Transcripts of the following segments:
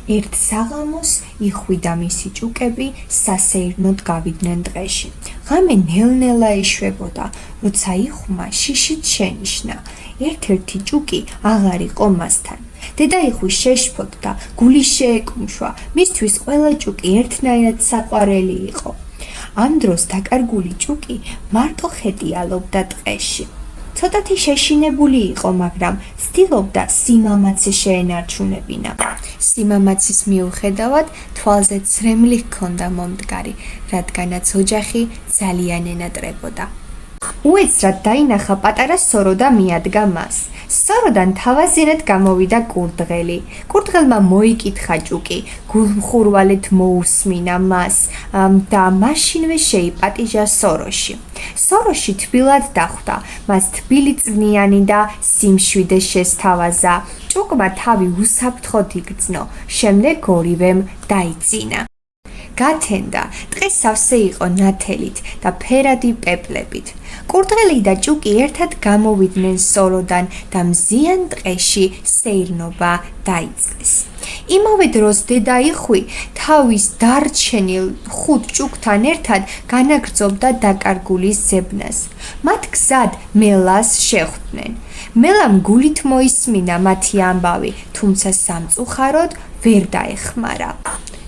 ერთ საღამოს იხვიდა მისი ჭუკები სასეირნოდ გავიდნენ დღეში. ღამე ნელ-ნელა ეშვებოდა, როცა იხუმა შიშით შენიშნა. ერთ-ერთი ჭუკი აღარ იყო მასთან. დედა იხვი შეშფოთდა, გული შეეკუმშვა, მისთვის ყველა ჭუკი ერთნაირად საყვარელი იყო. ამ დროს დაკარგული ჭუკი მარტო ხეტიალობდა ტყეში. ცოტათი შეშინებული იყო, მაგრამ ცდილობდა სიმამაცე შეენარჩუნებინა. სიმამაცის მიუხედავად თვალზე ცრემლი ჰქონდა მომდგარი, რადგანაც ოჯახი ძალიან ენატრებოდა. უეცრად დაინახა პატარა სორო და მიადგა მას. სოროდან თავაზინად გამოვიდა კურდღელი. კურდღელმა მოიკითხა ჭუკი, გულმხურვალედ მოусმინა მას და მაშინვე შეიპატიჟა სოროში. სოროში თბილად დახვდა, მას თბილი წვნიანი და სიმშვიდე შესთავაზა. ჭუკმა თავი უსაფრთხოდ იგრძნო, შემდეგ ორივემ დაიძინა. გათენდა, დღეს სავსე იყო ნათელით და ფერადი პეპლებით. კურდღელი და ჭუკი ერთად გამოვიდნენ სოროდან და მზიან ტყეში სეირნობა დაიწყეს. იმავე დროს დედა იხვი თავის დარჩენილ 5 ჭუკთან ერთად განაგრძობდა დაკარგული ზებნას. მათ გზად მელას შეხვდნენ. მელამ გულით მოისმინა მათი ამბავი, თუმცა სამწუხაროდ ვერ დაეხმარა.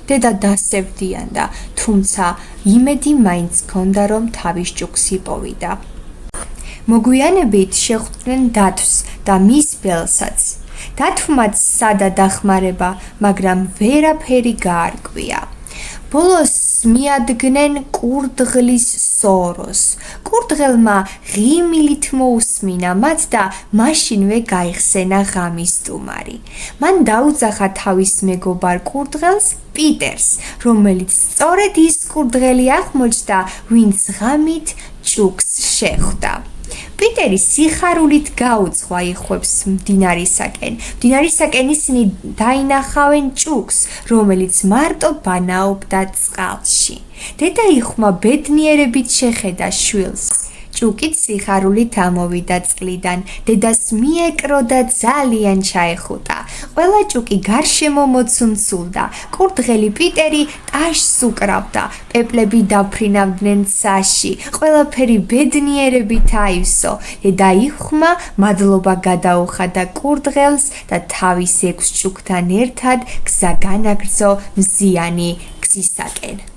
დედა დასევდიანდა, თუმცა იმედი მაინც ჰქონდა, რომ თავის ჭუკს იპოვიდა. მოგვიანებით შეხვდნენ დათვს და მის ბელსაც. დათვმაც სადა დახმარება, მაგრამ ვერაფერი გაარკვია. ბოლოს მიადგნენ კურდღლის სოროს. კურდღელმა ღიმილით მოусმინა მათ და მაშინვე გაიხსენა ღამის სტუმარი. მან დაუძახა თავის მეგობარ კურდღელს პიტერს, რომელიც სწორედ ის კურდღელი აღმოჩნდა, ვინც ღამით ჭუკს შეხვდა. პიტერი სიხარულით გაუძღვა იხვებს მდინარისაკენ. მდინარისაკენ ისინი დაინახავენ ჭუკს, რომელიც მარტო ბანაობდა წყალში. დედა იხმა ბედნიერებით შეხედა შვილს. ჭუკით სიხარულით ამოვიდა წყლიდან, დედას მიეკრო და ძალიან ჩაეხუტა. ყველა ჭუკი გარშემო მოცუნცულდა. კურდღელი პიტერი ტაშს უკრავდა, პეპლები დაფრინავდნენ ცაში, ყველაფერი ბედნიერებით აივსო. დედა იხმა მადლობა გადაუხადა კურდღელს და თავის 6 ჭუკთან ერთად გზა განაგრძო მზიანი გზისაკენ.